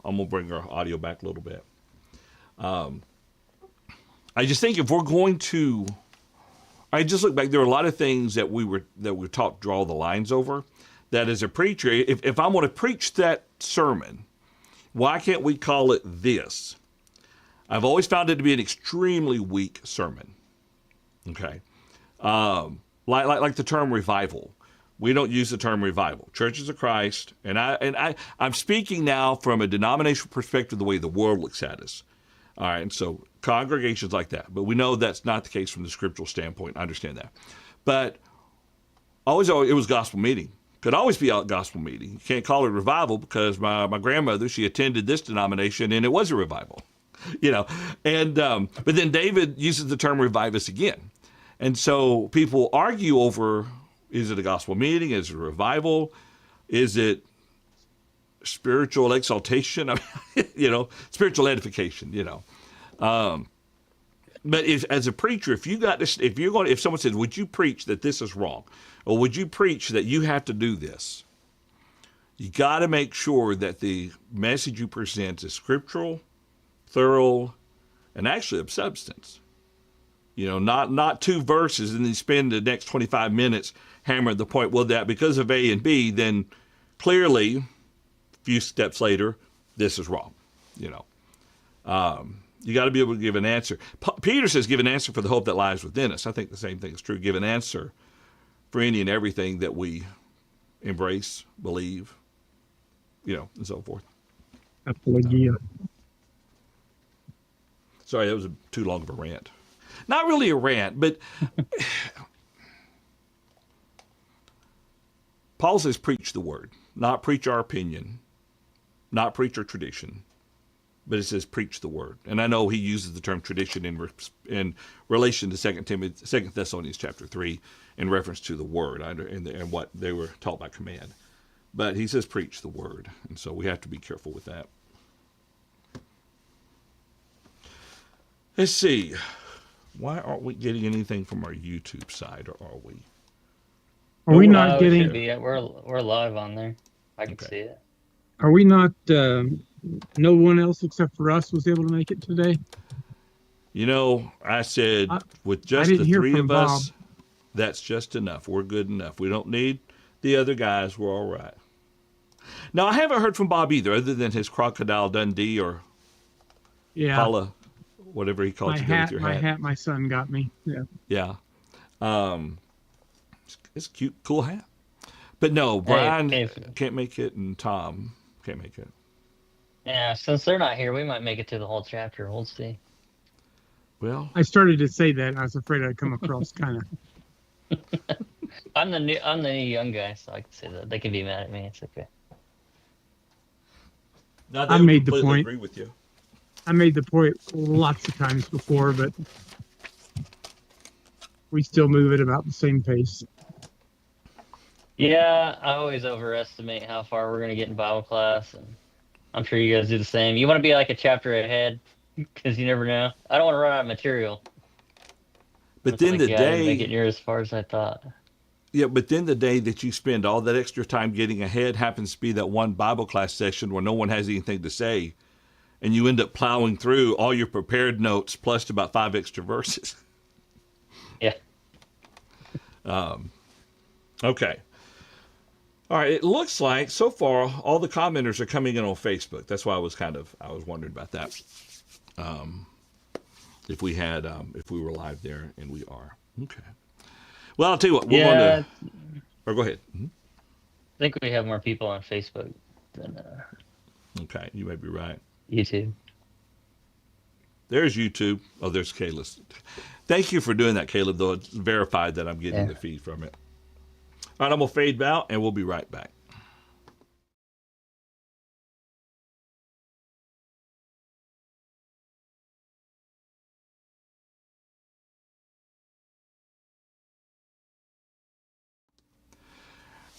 I'm going to bring our audio back a little bit. I just think if we're going to, I just look back, there were a lot of things that we were taught to draw the lines over, that as a preacher, if I want to preach that sermon, why can't we call it this? I've always found it to be an extremely weak sermon. Okay. Like the term revival. We don't use the term revival. Churches of Christ, and I'm speaking now from a denominational perspective, the way the world looks at us. All right, and so congregations like that. But we know that's not the case from the scriptural standpoint. I understand that. But always it was gospel meeting. Could always be a gospel meeting. You can't call it revival because my grandmother, she attended this denomination and it was a revival. And but then David uses the term revive us again. And so people argue over, is it a gospel meeting? Is it a revival? Is it spiritual exaltation? Spiritual edification, But as a preacher, if someone says, would you preach that this is wrong? Or would you preach that you have to do this? You got to make sure that the message you present is scriptural, thorough, and actually of substance. Not 2 verses and then spend the next 25 minutes hammering the point. Well, that because of A and B, then clearly, a few steps later, this is wrong. You got to be able to give an answer. Peter says, give an answer for the hope that lies within us. I think the same thing is true. Give an answer for any and everything that we embrace, believe, and so forth. Apologia. Sorry, that was too long of a rant. Not really a rant, but Paul says preach the word, not preach our opinion, not preach our tradition, but it says preach the word. And I know he uses the term tradition in relation to 2 Thessalonians chapter 3 in reference to the word and what they were taught by command. But he says preach the word, and so we have to be careful with that. Let's see. Why aren't we getting anything from our YouTube side, or are we? Are we not getting? We're live on there. I can see it. Are we not? No one else except for us was able to make it today. I said with just the 3 of us, that's just enough. We're good enough. We don't need the other guys. We're all right. Now, I haven't heard from Bob either, other than his Crocodile Dundee or Paula, whatever he calls you with your hat. My hat, my son got me. Yeah. Yeah. It's a cute, cool hat. But no, Brian can't make it, and Tom can't make it. Yeah, since they're not here, we might make it to the whole chapter. We'll see. Well, I started to say that, and I was afraid I'd come across kind of. I'm the new young guy, so I can say that. They can be mad at me. It's okay. I made the point. Agree with you. I made the point lots of times before, but we still move at about the same pace. Yeah, I always overestimate how far we're going to get in Bible class, and I'm sure you guys do the same. You want to be like a chapter ahead, because you never know. I don't want to run out of material. But then the day... make it near as far as I thought. Yeah, but then the day that you spend all that extra time getting ahead happens to be that one Bible class session where no one has anything to say, and you end up plowing through all your prepared notes plus about 5 extra verses. Yeah. Okay. All right. It looks like so far all the commenters are coming in on Facebook. That's why I was wondering about that. If we were live there, and we are. Okay. Well, I'll tell you what. We're going to. Or go ahead. Mm-hmm. I think we have more people on Facebook than. Okay, you may be right. YouTube. There's YouTube. Oh, there's Caleb. Thank you for doing that, Caleb, though it's verified that I'm getting the feed from it. All right, I'm going to fade out, and we'll be right back.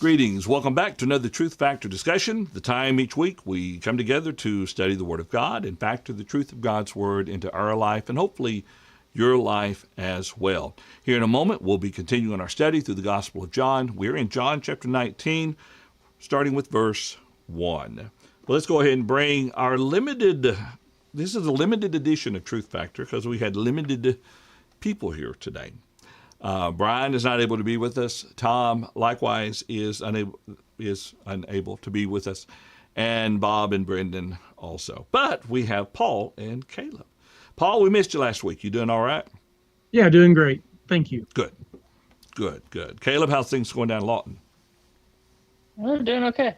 Greetings. Welcome back to another Truth Factor discussion. The time each week we come together to study the Word of God and factor the truth of God's Word into our life and hopefully your life as well. Here in a moment, we'll be continuing our study through the Gospel of John. We're in John chapter 19, starting with verse 1. Well, let's go ahead and bring our limited, this is a limited edition of Truth Factor because we had limited people here today. Brian is not able to be with us. Tom, likewise, is unable to be with us. And Bob and Brendan also. But we have Paul and Caleb. Paul, we missed you last week. You doing all right? Yeah, doing great. Thank you. Good. Caleb, how's things going down in Lawton? I'm doing okay.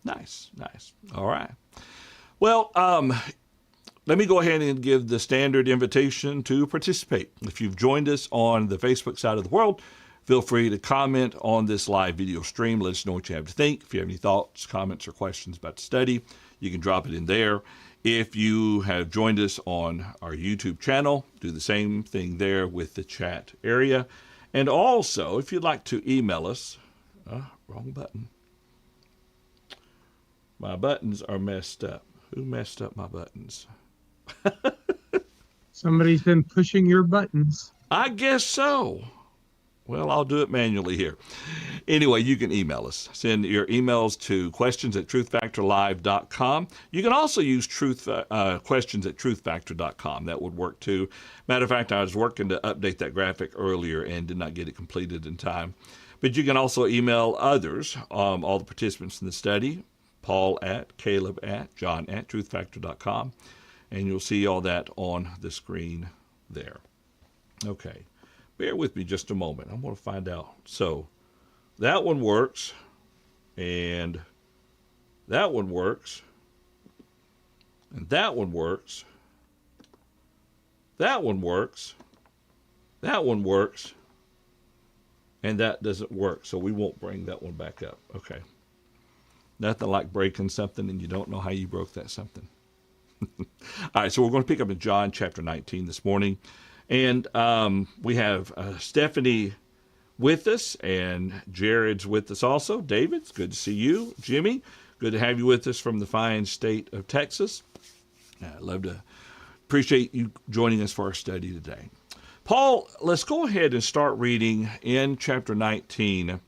Nice. All right. Well, let me go ahead and give the standard invitation to participate. If you've joined us on the Facebook side of the world, feel free to comment on this live video stream. Let us know what you have to think. If you have any thoughts, comments, or questions about the study, you can drop it in there. If you have joined us on our YouTube channel, do the same thing there with the chat area. And also, if you'd like to email us, wrong button. My buttons are messed up. Who messed up my buttons? Somebody's been pushing your buttons. I guess so. Well, I'll do it manually here. Anyway, you can email us. Send your emails to questions@truthfactorlive.com. You can also use questions@truthfactor.com. That would work too. Matter of fact, I was working to update that graphic earlier and did not get it completed in time. But you can also email others, all the participants in the study, Paul at, Caleb at, John at truthfactor.com. And you'll see all that on the screen there. Okay. Bear with me just a moment. I'm going to find out. So that one works, and that one works, and that one works, that one works, that one works, and that doesn't work, so we won't bring that one back up. Okay. Nothing like breaking something and you don't know how you broke that something. All right, so we're going to pick up in John chapter 19 this morning. And we have Stephanie with us, and Jared's with us also. David, it's good to see you. Jimmy, good to have you with us from the fine state of Texas. I'd love to appreciate you joining us for our study today. Paul, let's go ahead and start reading in chapter 19.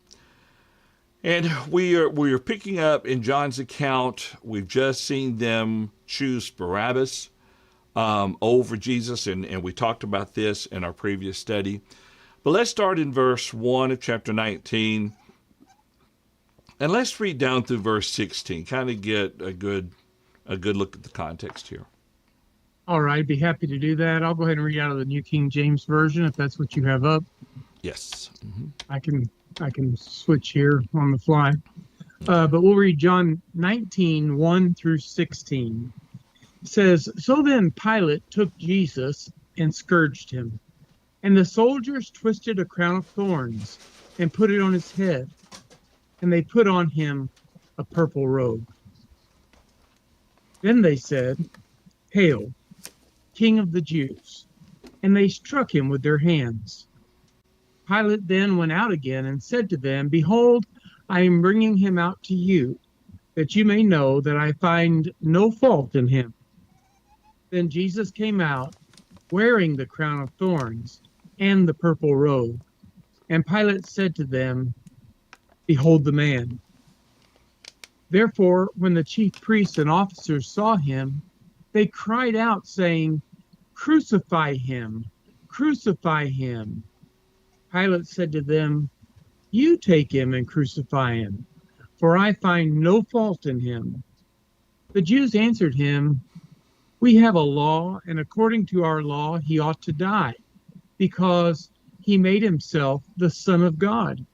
And we are picking up in John's account. We've just seen them choose Barabbas over Jesus, and we talked about this in our previous study. But let's start in verse 1 of chapter 19, and let's read down through verse 16, kind of get a good look at the context here. All right, I'd be happy to do that. I'll go ahead and read out of the New King James Version if that's what you have up. Yes. Mm-hmm. I can switch here on the fly. But we'll read John 19, 1 through 16. It says, "So then Pilate took Jesus and scourged him. And the soldiers twisted a crown of thorns and put it on his head. And they put on him a purple robe. Then they said, 'Hail, King of the Jews!' And they struck him with their hands. Pilate then went out again and said to them, 'Behold, I am bringing him out to you, that you may know that I find no fault in him.' Then Jesus came out, wearing the crown of thorns and the purple robe. And Pilate said to them, 'Behold the man.' Therefore, when the chief priests and officers saw him, they cried out, saying, 'Crucify him! Crucify him!' Pilate said to them, 'You take him and crucify him, for I find no fault in him.' The Jews answered him, 'We have a law, and according to our law he ought to die, because he made himself the Son of God.'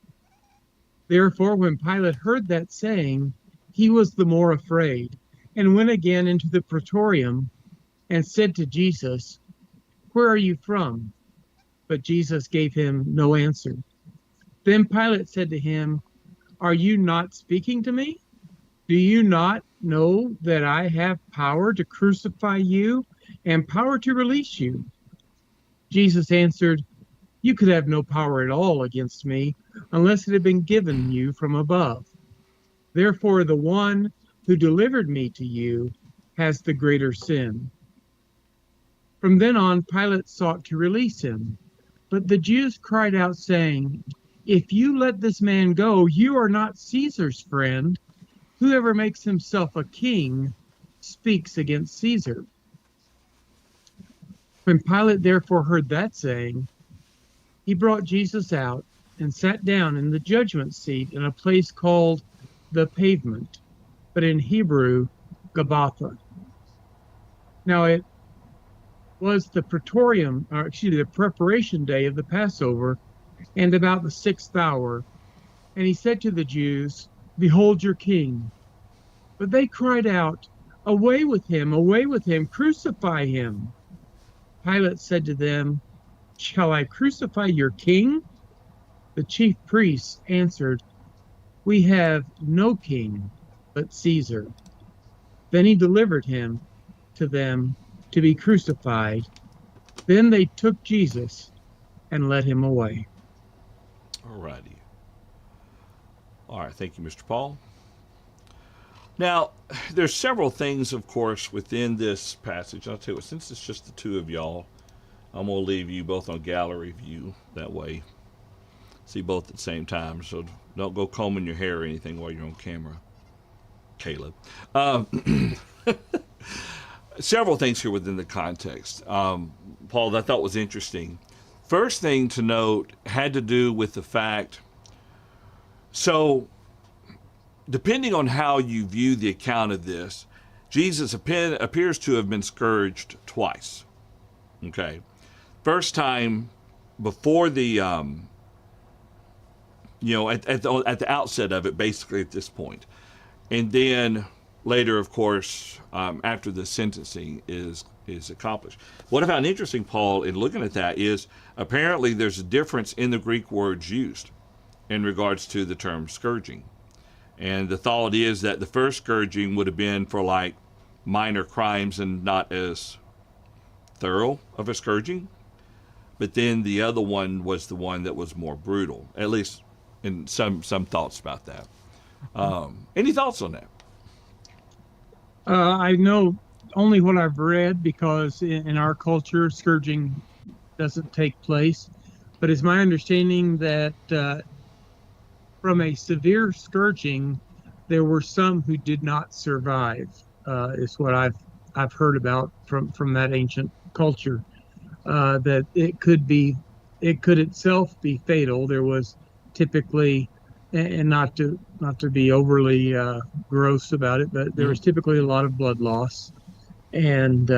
Therefore, when Pilate heard that saying, he was the more afraid, and went again into the praetorium, and said to Jesus, 'Where are you from?' But Jesus gave him no answer. Then Pilate said to him, 'Are you not speaking to me? Do you not know that I have power to crucify you and power to release you?' Jesus answered, 'You could have no power at all against me unless it had been given you from above. Therefore, the one who delivered me to you has the greater sin.' From then on, Pilate sought to release him. But the Jews cried out, saying, 'If you let this man go, you are not Caesar's friend. Whoever makes himself a king speaks against Caesar. When Pilate therefore heard that saying, he brought Jesus out and sat down in the judgment seat in a place called the Pavement, but in Hebrew, Gabbatha. Now it was the the preparation day of the Passover, and about the 6th hour. And he said to the Jews, Behold your king. But they cried out, Away with him, crucify him. Pilate said to them, Shall I crucify your king? The chief priests answered, We have no king but Caesar. Then he delivered him to them to be crucified. Then they took Jesus and led him away. All righty. All right. Thank you, Mr. Paul. Now, there's several things, of course, within this passage. I'll tell you what, since it's just the two of y'all, I'm going to leave you both on gallery view. That way, see both at the same time. So don't go combing your hair or anything while you're on camera, Caleb. Several things here within the context, Paul, that I thought was interesting. First thing to note had to do with the fact, so depending on how you view the account of this, Jesus appears to have been scourged twice. Okay. First time before the, at the outset of it, basically at this point. And then later, of course, after the sentencing is accomplished. What I found interesting, Paul, in looking at that is apparently there's a difference in the Greek words used in regards to the term scourging. And the thought is that the first scourging would have been for like minor crimes and not as thorough of a scourging. But then the other one was the one that was more brutal, at least in some thoughts about that. Any thoughts on that? I know only what I've read because in our culture, scourging doesn't take place. But it's my understanding that from a severe scourging, there were some who did not survive. Is what I've heard about from that ancient culture. That it could itself be fatal. There was typically, and not to be overly gross about it, but there was typically a lot of blood loss, and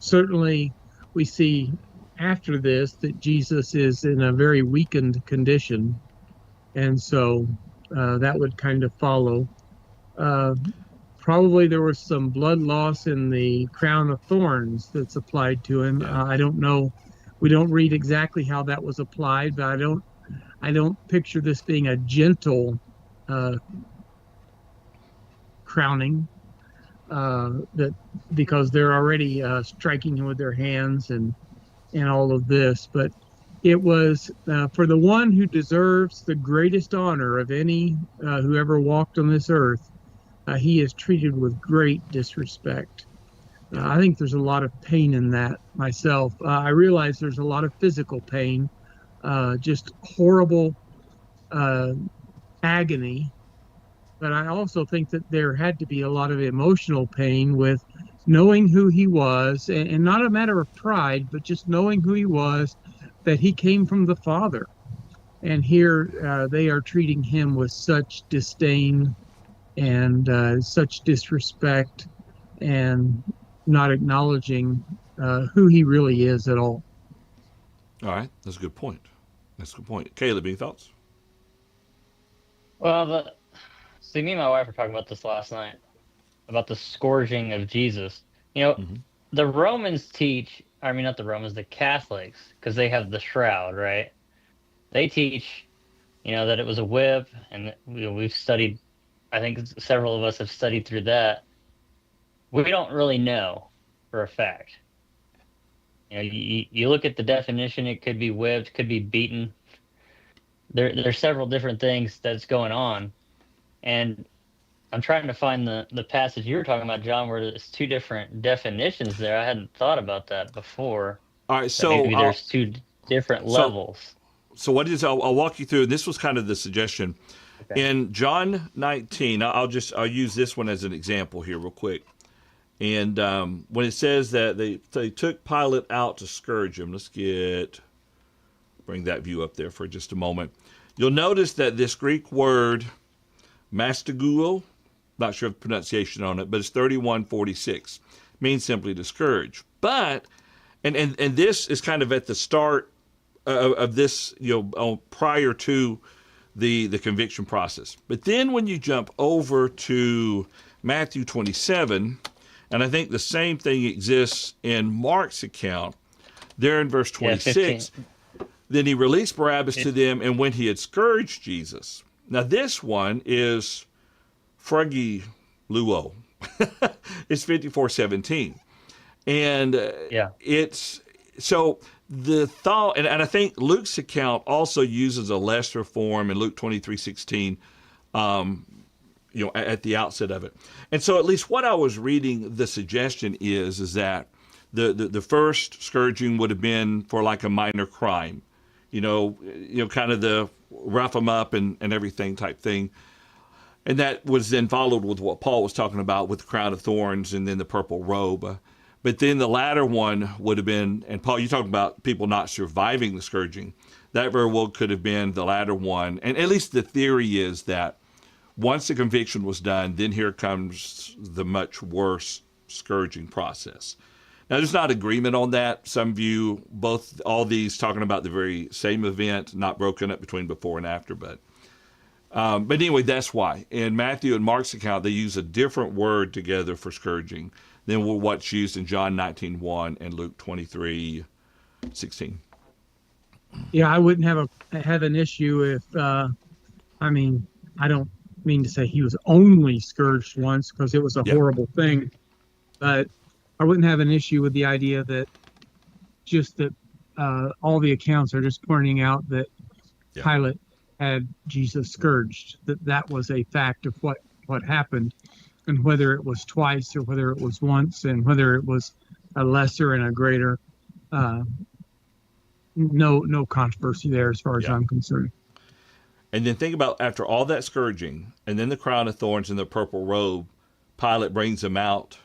certainly we see after this that Jesus is in a very weakened condition, and so that would kind of follow. Probably there was some blood loss in the crown of thorns that's applied to him. Yeah. I don't know. We don't read exactly how that was applied, but I don't picture this being a gentle crowning. That because they're already striking him with their hands and all of this, but it was for the one who deserves the greatest honor of any who ever walked on this earth. He is treated with great disrespect. I think there's a lot of pain in that myself. I realize there's a lot of physical pain, just horrible agony. But I also think that there had to be a lot of emotional pain with knowing who he was, and not a matter of pride, but just knowing who he was, that he came from the Father. And here they are treating him with such disdain and such disrespect, and not acknowledging who he really is at all. All right, that's a good point. Caleb, any thoughts? Well, see, me and my wife were talking about this last night, about the scourging of Jesus. The Romans teach, I mean, not the Romans, the Catholics, because they have the shroud, right? They teach, that it was a whip, and we've studied, I think several of us have studied through that. We don't really know for a fact. You look at the definition, it could be whipped, could be beaten. There's several different things that's going on. And I'm trying to find the passage you were talking about, John, where there's two different definitions there. I hadn't thought about that before. All right, so maybe there's two different levels. So what is? I'll walk you through. This was kind of the suggestion. Okay. In John 19, I'll use this one as an example here real quick. And when it says that they took Pilate out to scourge him, bring that view up there for just a moment. You'll notice that this Greek word, mastaguo, not sure of the pronunciation on it, but it's 3146, means simply to scourge. But, and this is kind of at the start of this, prior to the conviction process. But then when you jump over to Matthew 27, and I think the same thing exists in Mark's account, there in verse 26, then he released Barabbas to them, and when he had scourged Jesus. Now this one is Fragi Luo. It's 54:17. And it's, so the thought, and I think Luke's account also uses a lesser form in Luke 23:16, at the outset of it. And so at least what I was reading, the suggestion is that the first scourging would have been for like a minor crime, kind of the rough them up and everything type thing. And that was then followed with what Paul was talking about with the crown of thorns and then the purple robe. But then the latter one would have been, and Paul, you talked about people not surviving the scourging. That very well could have been the latter one. And at least the theory is that once the conviction was done, then here comes the much worse scourging process. Now, there's not agreement on that. Some view all these talking about the very same event, not broken up between before and after. But anyway, that's why. In Matthew and Mark's account, they use a different word together for scourging than what's used in John 19:1 and Luke 23:16. Yeah, I wouldn't have an issue if, I don't mean to say he was only scourged once because it was a horrible thing, but I wouldn't have an issue with the idea that all the accounts are just pointing out that Pilate had Jesus scourged, that was a fact of what happened, and whether it was twice or whether it was once and whether it was a lesser and a greater, no controversy there as far as I'm concerned. And then think about after all that scourging and then the crown of thorns and the purple robe, Pilate brings him out.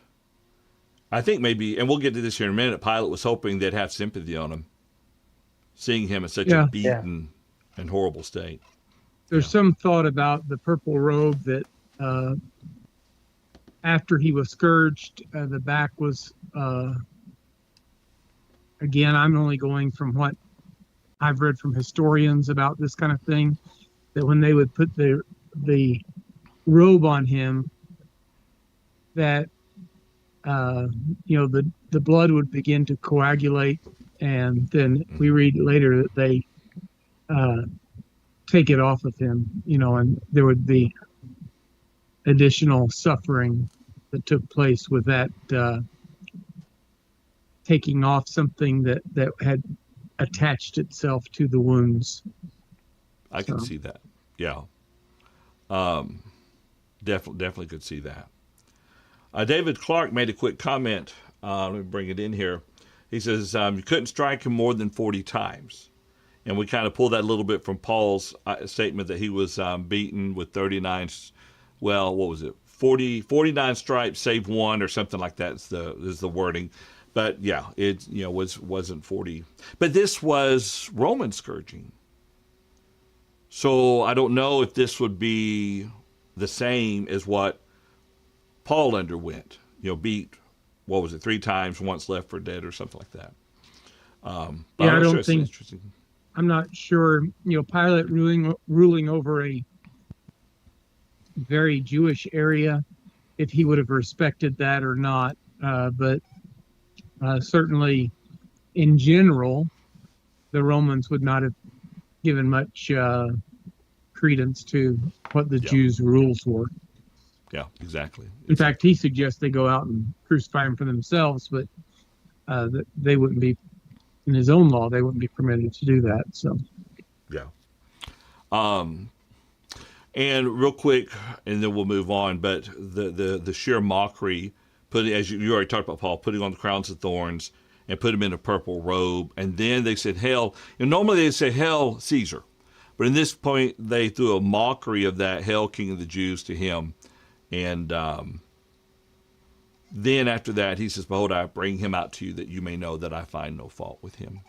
I think maybe, and we'll get to this here in a minute, Pilate was hoping they'd have sympathy on him, seeing him in such a beaten and horrible state. There's some thought about the purple robe that after he was scourged, the back was, again, I'm only going from what I've read from historians about this kind of thing, that when they would put the robe on him, that the blood would begin to coagulate, and then we read later that they take it off of him, and there would be additional suffering that took place with that taking off something that had attached itself to the wounds. I can see that. Yeah. Definitely could see that. David Clark made a quick comment. Let me bring it in here. He says, you couldn't strike him more than 40 times. And we kind of pull that a little bit from Paul's statement that he was beaten with 39, 49 stripes, save one, or something like that is the wording. But yeah, it wasn't 40. But this was Roman scourging. So I don't know if this would be the same as what Paul underwent. Beat, 3 times, once left for dead or something like that. I don't think. I'm not sure. Pilate ruling over a very Jewish area, if he would have respected that or not. But certainly, in general, the Romans would not have given much credence to what the Jews' rules were. Yeah, exactly. In fact, he suggests they go out and crucify him for themselves, but that they wouldn't be, in his own law, they wouldn't be permitted to do that. So, yeah. And real quick, and then we'll move on. But the sheer mockery, as you already talked about, Paul, putting on the crowns of thorns and put him in a purple robe, and then they said, "Hail!" And normally they say, "Hail, Caesar," But in this point, they threw a mockery of that, "Hail, King of the Jews," to him. And then after that, he says, "Behold, I bring him out to you that you may know that I find no fault with him."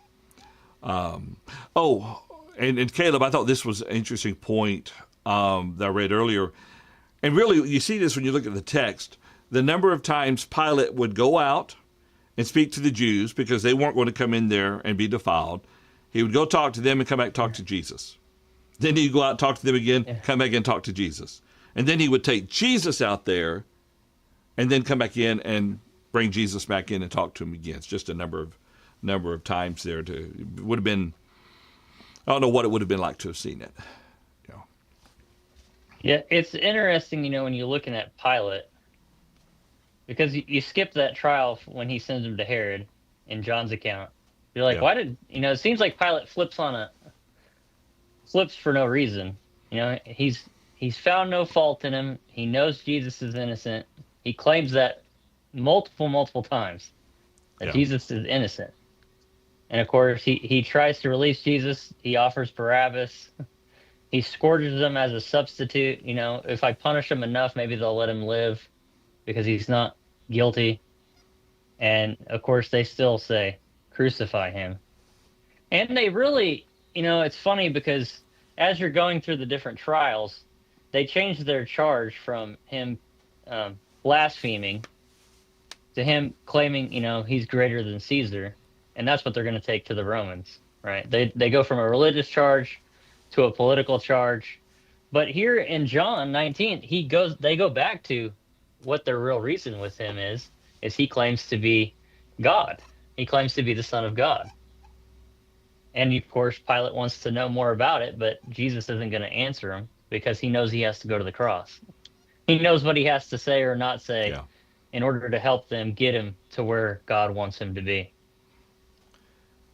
And Caleb, I thought this was an interesting point that I read earlier. And really, you see this when you look at the text. The number of times Pilate would go out and speak to the Jews because they weren't going to come in there and be defiled. He would go talk to them and come back and talk to Jesus. Then he'd go out and talk to them again, come back and talk to Jesus. And then he would take Jesus out there and then come back in and bring Jesus back in and talk to him again. It's just a number of times there. It would have been, I don't know what it would have been like to have seen it. You know. Yeah, it's interesting, when you're looking at Pilate, because you skip that trial when he sends him to Herod in John's account. You're like, why did, it seems like Pilate flips for no reason. He's found no fault in him. He knows Jesus is innocent. He claims that multiple times that Jesus is innocent. And of course, he tries to release Jesus. He offers Barabbas. He scourges him as a substitute. If I punish him enough, maybe they'll let him live because he's not guilty. And of course, they still say, crucify him. And they really, it's funny because as you're going through the different trials, they change their charge from him blaspheming to him claiming, he's greater than Caesar. And that's what they're going to take to the Romans, right? They go from a religious charge to a political charge. But here in John 19, they go back to what their real reason with him is he claims to be God. He claims to be the Son of God. And of course, Pilate wants to know more about it, but Jesus isn't going to answer him because he knows he has to go to the cross. He knows what he has to say or not say in order to help them get him to where God wants him to be.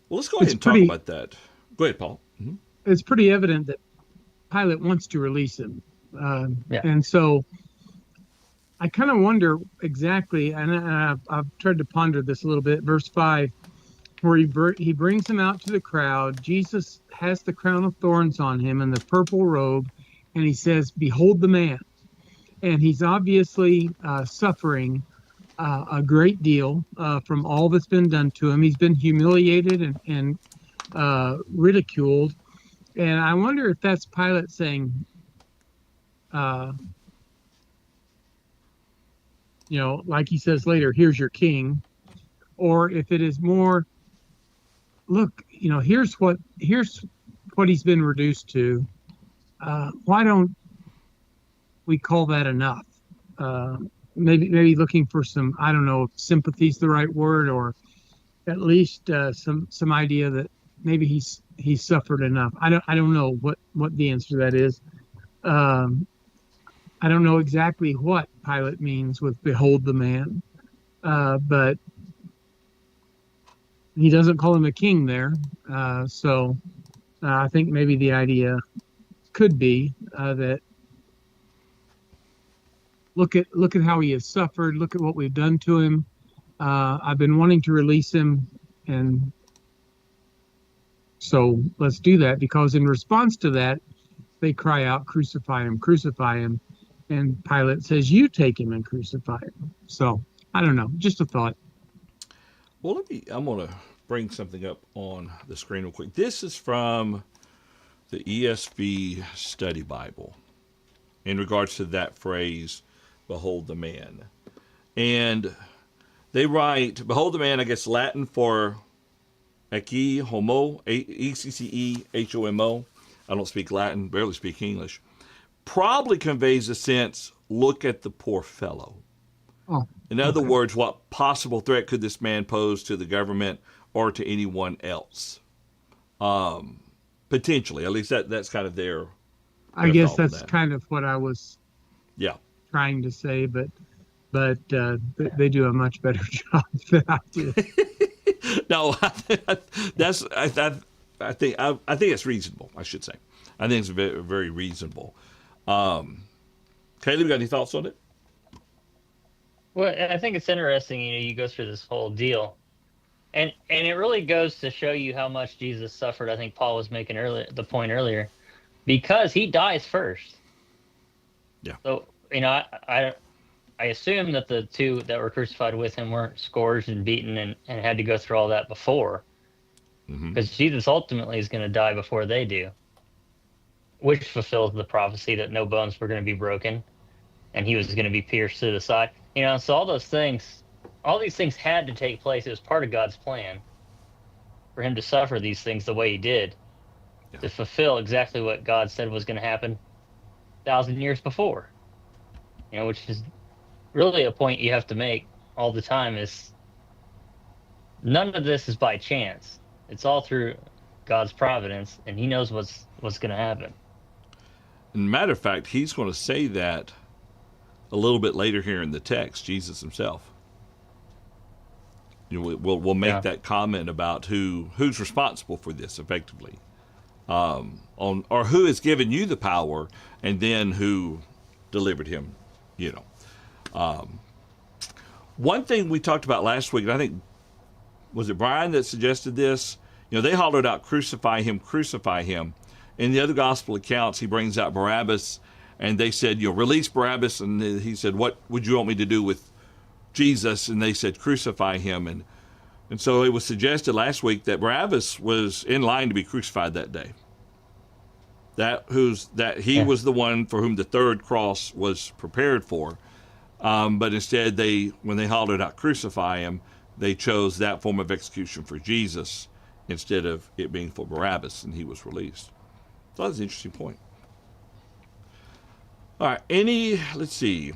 Well, let's go ahead and talk about that. Go ahead, Paul. Mm-hmm. It's pretty evident that Pilate wants to release him. And so I kind of wonder exactly, and I've tried to ponder this a little bit, verse 5, where he brings him out to the crowd. Jesus has the crown of thorns on him and the purple robe, and he says, "Behold the man." And he's obviously suffering a great deal from all that's been done to him. He's been humiliated and ridiculed. And I wonder if that's Pilate saying, like he says later, "Here's your king," or if it is more, look, here's what he's been reduced to. Why don't we call that enough? Maybe looking for some, I don't know if sympathy's the right word, or at least some idea that maybe he's suffered enough. I don't know what the answer to that is. I don't know exactly what Pilate means with "behold the man," but he doesn't call him a king there. So I think maybe the idea could be that look at how he has suffered. Look at what we've done to him. I've been wanting to release him, and so let's do that, because in response to that, they cry out, "Crucify him, crucify him." And Pilate says, "You take him and crucify him." So I don't know, just a thought. Well, I'm going to bring something up on the screen real quick. This is from the ESV Study Bible in regards to that phrase, "Behold the man." And they write, "Behold the man," I guess Latin for Ecce homo, ECCEHOMO. I don't speak Latin, barely speak English. Probably conveys the sense, look at the poor fellow. In other words, what possible threat could this man pose to the government or to anyone else? Potentially, at least that's kind of their I guess that's kind of what I was trying to say, but they do a much better job than I do. No, I think it's reasonable, I should say. I think it's very, very reasonable. Caleb, you got any thoughts on it? Well, I think it's interesting, you go through this whole deal, and it really goes to show you how much Jesus suffered. I think Paul was making the point earlier, because he dies first. Yeah. So, I assume that the two that were crucified with him weren't scourged and beaten and had to go through all that before, Hmm. because Jesus ultimately is going to die before they do, which fulfills the prophecy that no bones were going to be broken and he was going to be pierced to the side. So all these things had to take place. It was part of God's plan for him to suffer these things the way he did, Yeah. to fulfill exactly what God said was going to happen 1,000 years before. Which is really a point you have to make all the time, is none of this is by chance. It's all through God's providence, and he knows what's going to happen. And matter of fact, he's going to say that a little bit later here in the text, Jesus himself. We'll make Yeah. that comment about who's responsible for this effectively, or who has given you the power, and then who delivered him. One thing we talked about last week, and I think, was it Brian that suggested this? They hollered out, crucify him, crucify him. In the other gospel accounts, he brings out Barabbas, and they said, release Barabbas. And he said, what would you want me to do with Jesus? And they said, crucify him. And so it was suggested last week that Barabbas was in line to be crucified that day. That he was the one for whom the third cross was prepared for. But instead, when they hollered out, crucify him, they chose that form of execution for Jesus instead of it being for Barabbas, and he was released. So that was an interesting point. All right, let's see.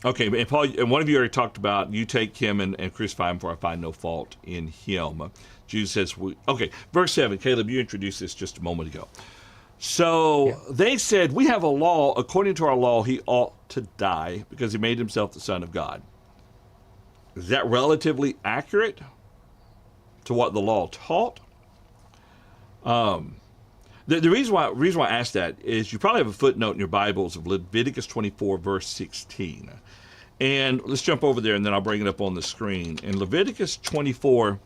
Okay, and Paul, and one of you already talked about, you take him and crucify him, for I find no fault in him. Jesus says, okay, verse 7, Caleb, you introduced this just a moment ago. So they said, we have a law, according to our law, he ought to die because he made himself the Son of God. Is that relatively accurate to what the law taught? The reason why I asked that is you probably have a footnote in your Bibles of Leviticus 24, verse 16. And let's jump over there, and then I'll bring it up on the screen. In Leviticus 24,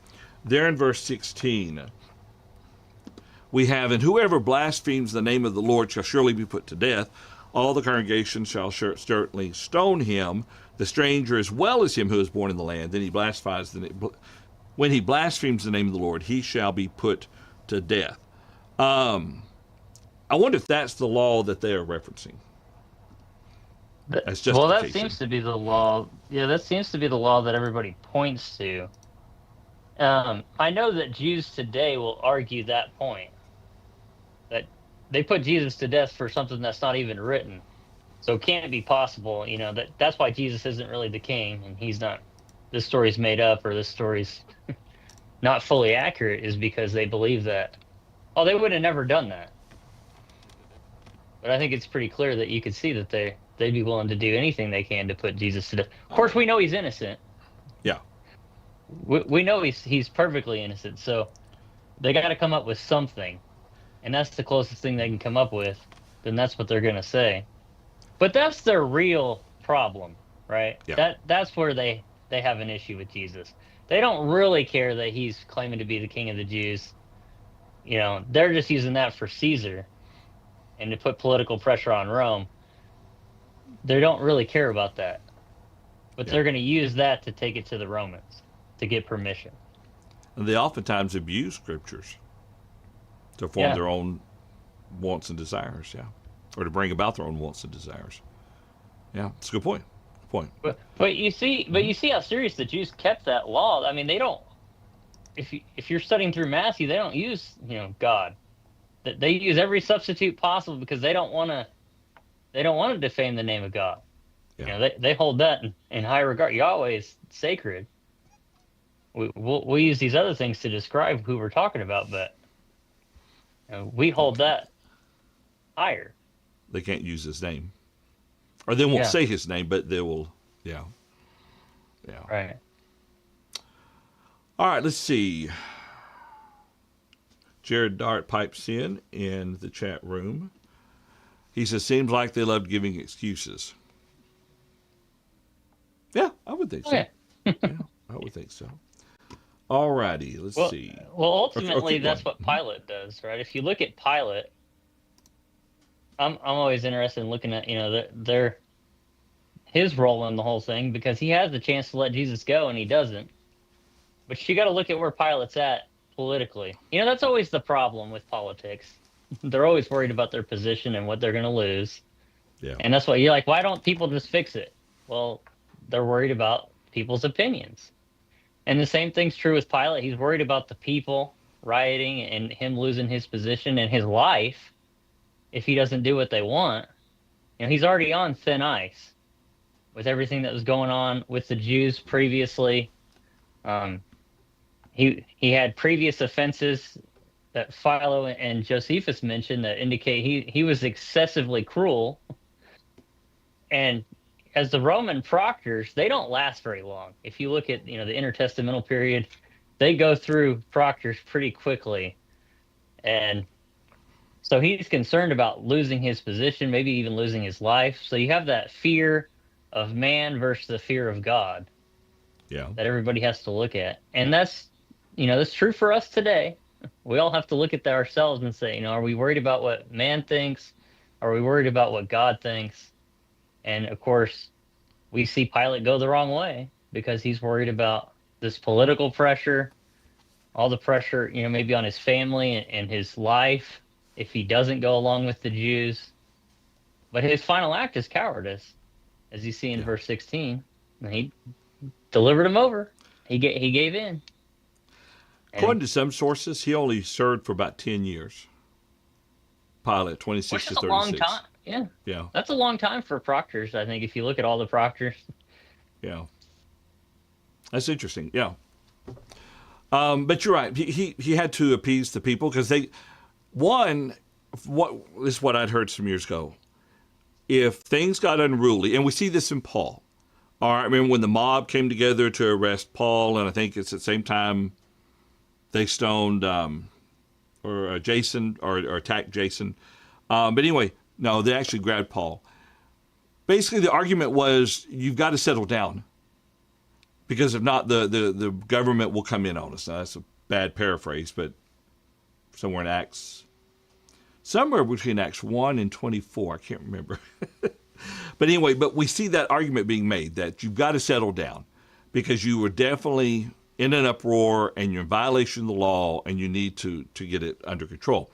there in verse 16, we have, and whoever blasphemes the name of the Lord shall surely be put to death. All the congregation shall certainly stone him, the stranger as well as him who is born in the land. Then when he blasphemes the name of the Lord, he shall be put to death. I wonder if that's the law that they are referencing. As Well, that justification. seems to be the law. Yeah, that seems to be the law that everybody points to. I know that Jews today will argue that point, that they put Jesus to death for something that's not even written. So it can't be possible, that's why Jesus isn't really the king, and he's not, this story's made up, or this story's not fully accurate, is because they believe that, they would have never done that. But I think it's pretty clear that you could see that they'd be willing to do anything they can to put Jesus to death. Of course, we know he's innocent. Yeah. We know he's perfectly innocent, so they got to come up with something, and that's the closest thing they can come up with. Then that's what they're going to say. But that's their real problem, right? Yeah. That's where they have an issue with Jesus. They don't really care that he's claiming to be the king of the Jews. They're just using that for Caesar and to put political pressure on Rome. They don't really care about that. But they're going to use that to take it to the Romans to get permission. And they oftentimes abuse scriptures to form their own wants and desires, or to bring about their own wants and desires. Yeah, it's a good point. But you see how serious the Jews kept that law. I mean, they don't. If you're studying through Matthew, they don't use God. They use every substitute possible because they don't want to defame the name of God. Yeah. They hold that in high regard. Yahweh is sacred. We'll use these other things to describe who we're talking about, but we hold that higher. They can't use his name, or they won't say his name, but they will. Yeah. Right. All right. Let's see. Jared Dart pipes in the chat room. He says, "Seems like they loved giving excuses." Yeah, I would think so. Okay. Yeah, I would think so. All righty, let's see. Well, ultimately, keep that's going. what Pilate does, right? If you look at Pilate, I'm always interested in looking at, his role in the whole thing, because he has the chance to let Jesus go and he doesn't. But you got to look at where Pilate's at politically. That's always the problem with politics. They're always worried about their position and what they're going to lose. Yeah. And that's why you're like, why don't people just fix it? Well, they're worried about people's opinions. And the same thing's true with Pilate. He's worried about the people rioting and him losing his position and his life if he doesn't do what they want. He's already on thin ice with everything that was going on with the Jews previously. He had previous offenses that Philo and Josephus mentioned that indicate he was excessively cruel. And as the Roman proctors, they don't last very long. If you look at the intertestamental period, they go through proctors pretty quickly. And so he's concerned about losing his position, maybe even losing his life. So you have that fear of man versus the fear of God. Yeah. That everybody has to look at. And that's true for us today. We all have to look at that ourselves and say, are we worried about what man thinks? Are we worried about what God thinks? And of course, we see Pilate go the wrong way because he's worried about this political pressure, all the pressure, maybe on his family and his life if he doesn't go along with the Jews. But his final act is cowardice, as you see in verse 16. And he delivered him over. He gave in. According to some sources, he only served for about 10 years. Pilate, 26 to 36. Which is a long time. Yeah. Yeah. That's a long time for proctors, I think, if you look at all the proctors. Yeah. That's interesting. Yeah. But you're right. He had to appease the people because this is what I'd heard some years ago. If things got unruly, and we see this in Paul. All right, I remember when the mob came together to arrest Paul, and I think it's at the same time they stoned Jason or attacked Jason. But anyway, no, they actually grabbed Paul. Basically, the argument was you've got to settle down because if not, the government will come in on us. Now, that's a bad paraphrase, but somewhere between Acts 1 and 24. I can't remember. But anyway, we see that argument being made that you've got to settle down because you were definitely in an uproar and you're in violation of the law and you need to get it under control.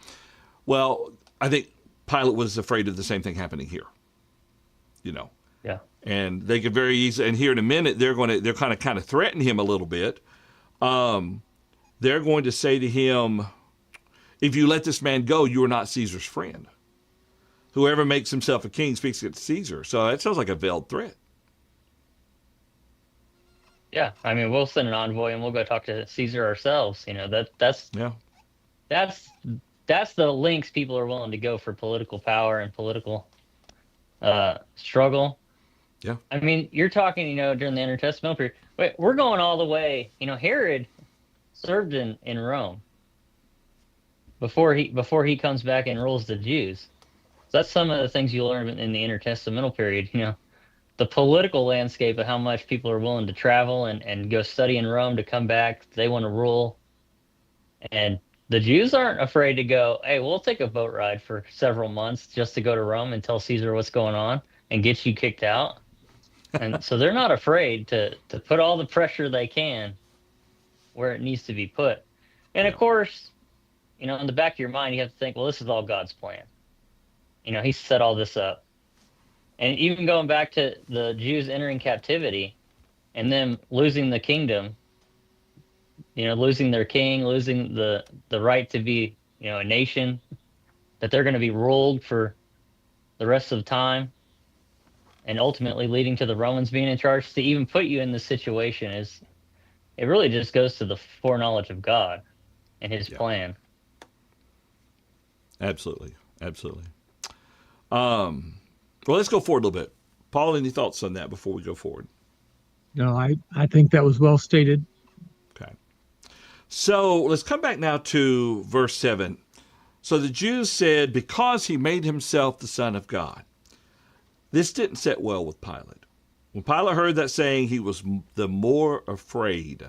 Well, I think Pilate was afraid of the same thing happening here. Yeah. And they could very easily, and here in a minute, they're kind of threaten him a little bit. They're going to say to him, if you let this man go, you are not Caesar's friend. Whoever makes himself a king speaks against Caesar. So that sounds like a veiled threat. Yeah, I mean, we'll send an envoy and we'll go talk to Caesar ourselves. That's the lengths people are willing to go for political power and political struggle. Yeah. I mean, you're talking, during the intertestamental period. Wait, we're going all the way. Herod served in Rome before he comes back and rules the Jews. So that's some of the things you learn in the intertestamental period. The political landscape of how much people are willing to travel and go study in Rome to come back. They want to rule. And the Jews aren't afraid to go, hey, we'll take a boat ride for several months just to go to Rome and tell Caesar what's going on and get you kicked out. And so they're not afraid to put all the pressure they can where it needs to be put. And of course, in the back of your mind, you have to think, well, this is all God's plan. He set all this up. And even going back to the Jews entering captivity and them losing the kingdom, losing their king, losing the right to be, a nation, that they're going to be ruled for the rest of the time, and ultimately leading to the Romans being in charge. To even put you in this situation it really just goes to the foreknowledge of God and his plan. Absolutely. Well, let's go forward a little bit. Paul, any thoughts on that before we go forward? No, I think that was well stated. Okay. So let's come back now to verse 7. So the Jews said, because he made himself the Son of God. This didn't sit well with Pilate. When Pilate heard that saying, he was the more afraid.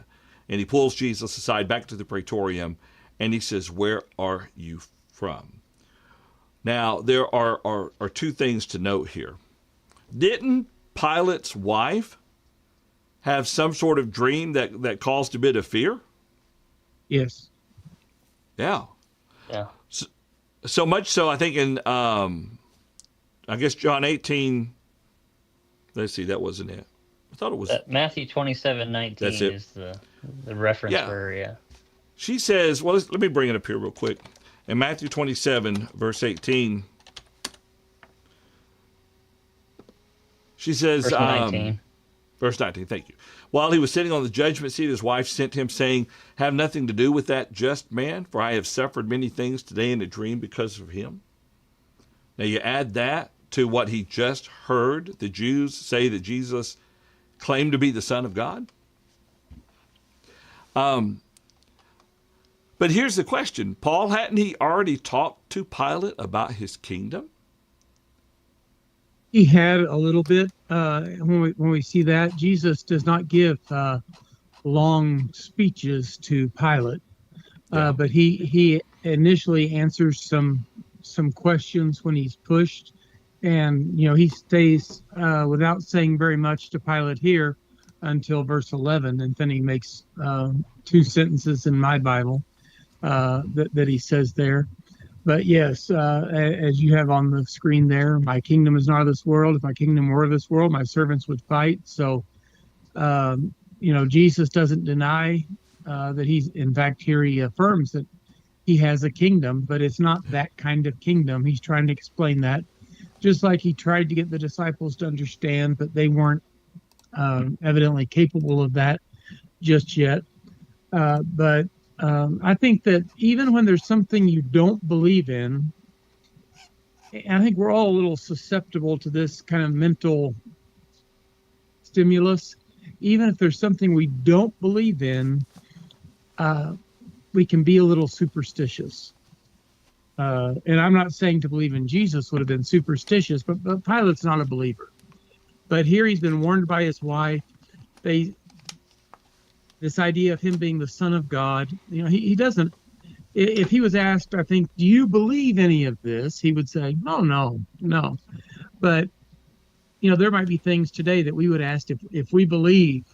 And he pulls Jesus aside back to the praetorium, and he says, where are you from? Now, there are two things to note here. Didn't Pilate's wife have some sort of dream that caused a bit of fear? Yes. Yeah. Yeah. So much so, I think in, I guess, John 18, let's see, that wasn't it. I thought it was. Matthew 27:19 That's it. is the reference Yeah. for, yeah. She says, well, let me bring it up here real quick. In Matthew 27, verse 18, she says, Verse 19. verse 19, thank you. While he was sitting on the judgment seat, his wife sent him, saying, have nothing to do with that just man, for I have suffered many things today in a dream because of him. Now you add that to what he just heard the Jews say that Jesus claimed to be the Son of God. But here's the question. Paul, hadn't he already talked to Pilate about his kingdom? He had a little bit. When we see that, Jesus does not give long speeches to Pilate, but he initially answers some questions when he's pushed, and he stays without saying very much to Pilate here until verse 11, and then he makes two sentences in my Bible that he says there. But yes, as you have on the screen there, my kingdom is not of this world. If my kingdom were of this world, my servants would fight. So, Jesus doesn't deny that he's, in fact, here he affirms that he has a kingdom, but it's not that kind of kingdom. He's trying to explain that, just like he tried to get the disciples to understand, but they weren't evidently capable of that just yet. But I think that even when there's something you don't believe in, I think we're all a little susceptible to this kind of mental stimulus. Even if there's something we don't believe in, we can be a little superstitious. And I'm not saying to believe in Jesus would have been superstitious, but Pilate's not a believer. But here he's been warned by his wife. This idea of him being the Son of God, he doesn't. If he was asked, I think, do you believe any of this? He would say, no. But there might be things today that we would ask if we believe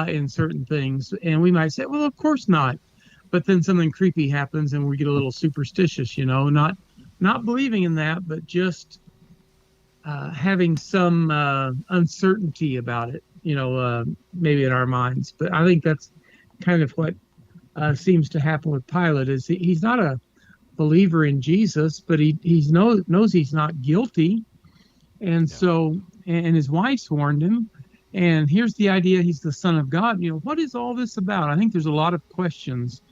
in certain things, and we might say, well, of course not. But then something creepy happens, and we get a little superstitious. Not believing in that, but just having some uncertainty about it. Maybe in our minds. But I think that's kind of what seems to happen with Pilate. Is he's not a believer in Jesus, but he knows he's not guilty, and so and his wife's warned him. And here's the idea: he's the Son of God. What is all this about? I think there's a lot of questions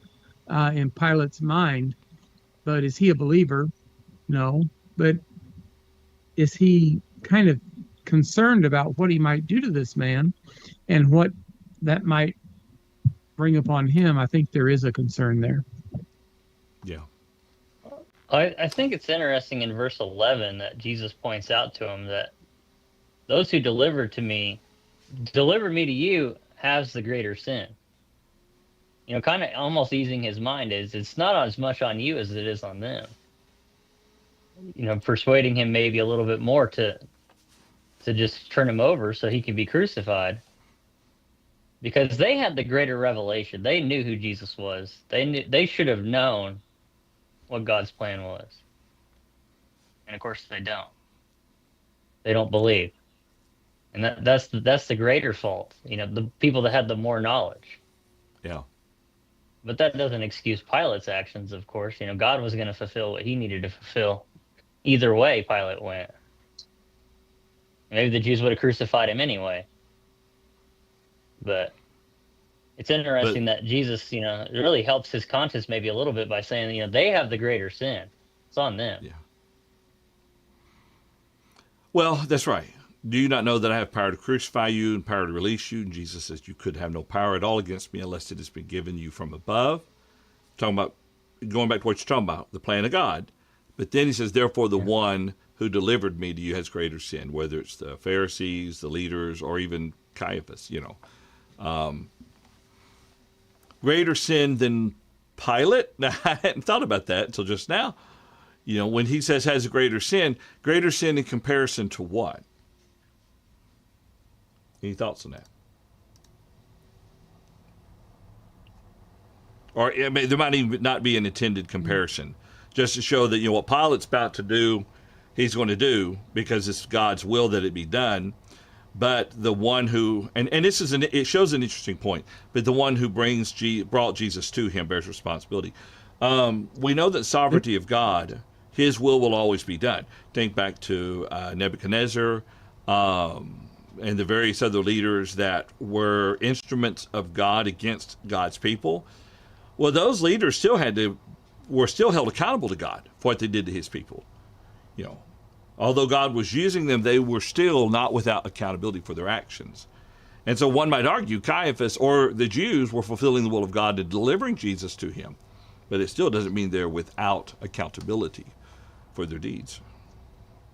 in Pilate's mind. But is he a believer? No. But is he kind of concerned about what he might do to this man and what that might bring upon him? I think there is a concern there. Yeah. I think it's interesting in verse 11 that Jesus points out to him that those who deliver me to you, has the greater sin. Kind of almost easing his mind is it's not as much on you as it is on them. Persuading him maybe a little bit more to just turn him over so he can be crucified. Because they had the greater revelation. They knew who Jesus was. They should have known what God's plan was. And of course they don't. They don't believe. And that's the greater fault. The people that had the more knowledge. Yeah. But that doesn't excuse Pilate's actions, of course. God was going to fulfill what he needed to fulfill. Either way Pilate went. Maybe the Jews would have crucified him anyway. But it's interesting that Jesus, it really helps his conscience maybe a little bit by saying, they have the greater sin. It's on them. Yeah. Well, that's right. Do you not know that I have power to crucify you and power to release you? And Jesus says you could have no power at all against me unless it has been given you from above. Talking about, going back to what you're talking about, the plan of God. But then he says, therefore the one who delivered me to you has greater sin, whether it's the Pharisees, the leaders, or even Caiaphas, greater sin than Pilate? Now, I hadn't thought about that until just now. You know, when he says has a greater sin in comparison to what? Any thoughts on that? Or there might even not be an intended comparison, just to show that, you know, what Pilate's about to do, he's going to do because it's God's will that it be done. But the one who, and this is it shows an interesting point, but the one who brought Jesus to him bears responsibility. We know that sovereignty of God, his will always be done. Think back to Nebuchadnezzar and the various other leaders that were instruments of God against God's people. Well, those leaders were still held accountable to God for what they did to his people. You know, although God was using them, they were still not without accountability for their actions. And so one might argue Caiaphas or the Jews were fulfilling the will of God in delivering Jesus to him. But it still doesn't mean they're without accountability for their deeds.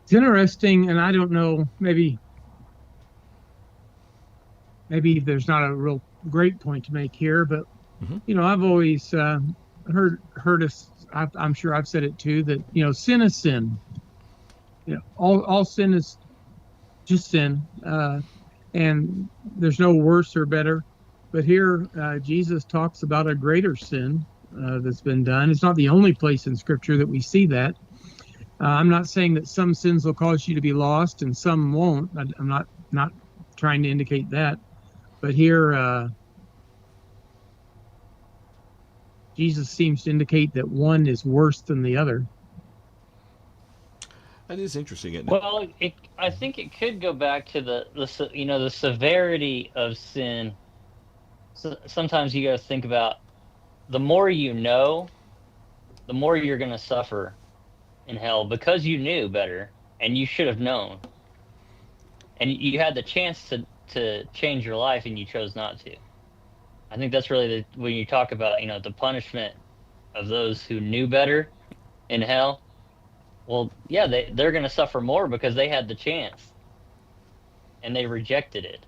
It's interesting, and I don't know, maybe there's not a real great point to make here, but you know, I've always heard us. I'm sure I've said it too, that, you know, sin is sin. You know, all sin is just sin, and there's no worse or better. But here, Jesus talks about a greater sin that's been done. It's not the only place in Scripture that we see that. I'm not saying that some sins will cause you to be lost and some won't. I'm not trying to indicate that. But here, Jesus seems to indicate that one is worse than the other. That is interesting, isn't it? Well, I think it could go back to the severity of sin. So sometimes you got to think about the more you know, the more you're going to suffer in hell because you knew better and you should have known. And you had the chance to change your life and you chose not to. I think that's really when you talk about, you know, the punishment of those who knew better in hell. Well, yeah, they're going to suffer more because they had the chance and they rejected it,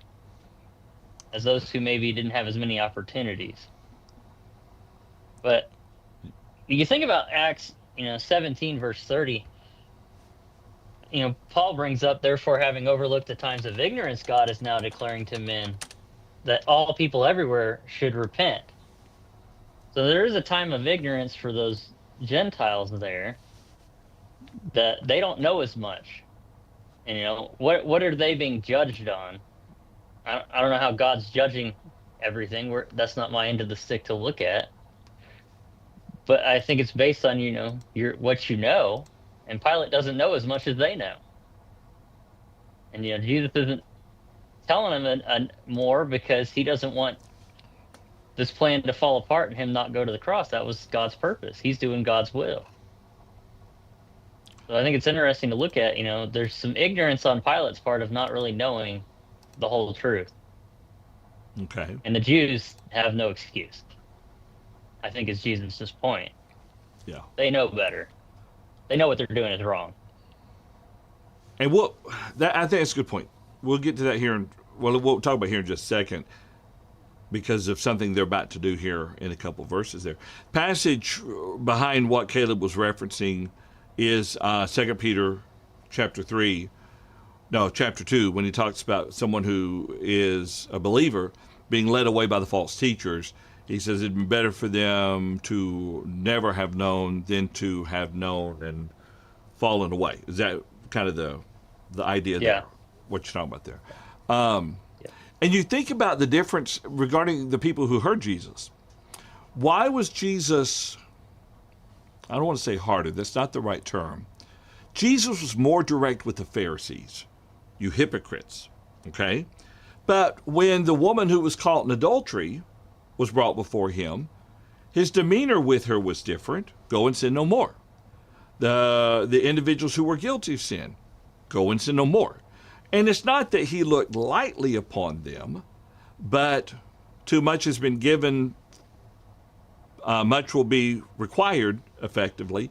as those who maybe didn't have as many opportunities. But you think about Acts, 17 verse 30. Paul brings up, therefore, having overlooked the times of ignorance, God is now declaring to men that all people everywhere should repent. So there is a time of ignorance for those Gentiles there, that they don't know as much. And what are they being judged on? I don't know how God's judging everything. That's not my end of the stick to look at. But I think it's based on what you know, and Pilate doesn't know as much as they know. And Jesus isn't telling him more because he doesn't want this plan to fall apart and him not go to the cross. That was God's purpose. He's doing God's will. So I think it's interesting to look at, there's some ignorance on Pilate's part of not really knowing the whole truth. Okay. And the Jews have no excuse, I think, is Jesus' point. Yeah. They know better. They know what they're doing is wrong. And I think that's a good point. We'll get to that here, we'll talk about here in just a second, because of something they're about to do here in a couple verses there. Passage behind what Caleb was referencing is 2 Peter chapter 2, when he talks about someone who is a believer being led away by the false teachers. He says it'd be better for them to never have known than to have known and fallen away. Is that kind of the idea there? Yeah. What you're talking about there? And you think about the difference regarding the people who heard Jesus. Why was Jesus, I don't want to say harder, that's not the right term. Jesus was more direct with the Pharisees, you hypocrites, okay? But when the woman who was caught in adultery was brought before him, his demeanor with her was different. Go and sin no more. The individuals who were guilty of sin, go and sin no more. And it's not that he looked lightly upon them, but too much has been given, much will be required, effectively.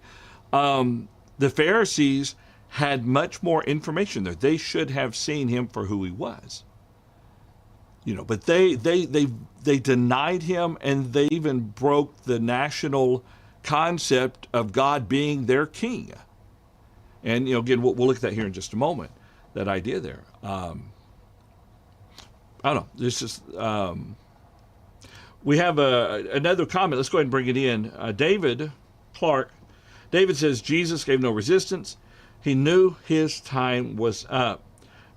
The Pharisees had much more information there. They should have seen him for who he was. But they denied him, and they even broke the national concept of God being their king. And, again, we'll look at that here in just a moment, that idea there. I don't know. This is, we have another comment. Let's go ahead and bring it in. David Clark. David says, Jesus gave no resistance. He knew his time was up.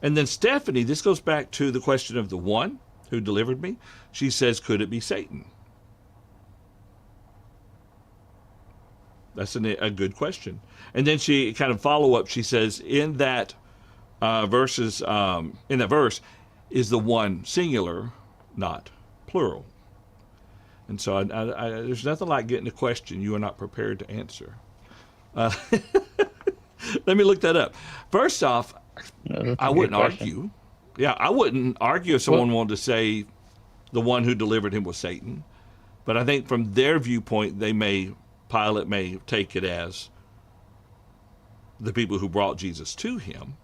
And then Stephanie, this goes back to the question of the one who delivered me. She says, could it be Satan? That's a good question. And then she kind of follow up. She says, in that verse, is the one singular, not plural. And so there's nothing like getting a question you are not prepared to answer. Let me look that up. First off, I wouldn't argue. Yeah, I wouldn't argue if someone wanted to say the one who delivered him was Satan. But I think from their viewpoint, Pilate may take it as the people who brought Jesus to him.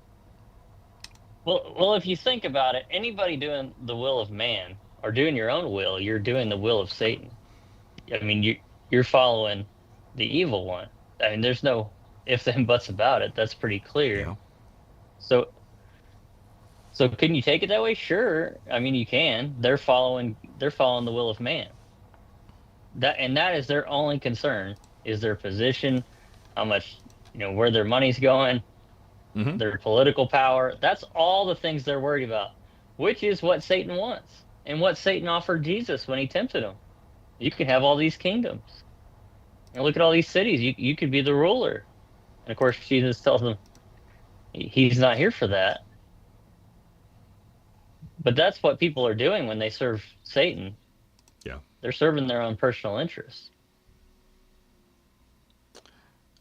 Well, if you think about it, anybody doing the will of man or doing your own will, you're doing the will of Satan. I mean, you're following the evil one. I mean, there's no ifs and buts about it. That's pretty clear. Yeah. So can you take it that way? Sure. I mean, you can. They're following the will of man. That is their only concern, is their position, how much, where their money's going, their political power. That's all the things they're worried about, which is what Satan wants and what Satan offered Jesus when he tempted him. You can have all these kingdoms. And look at all these cities. You could be the ruler. And of course, Jesus tells them he's not here for that. But that's what people are doing when they serve Satan. Yeah. They're serving their own personal interests.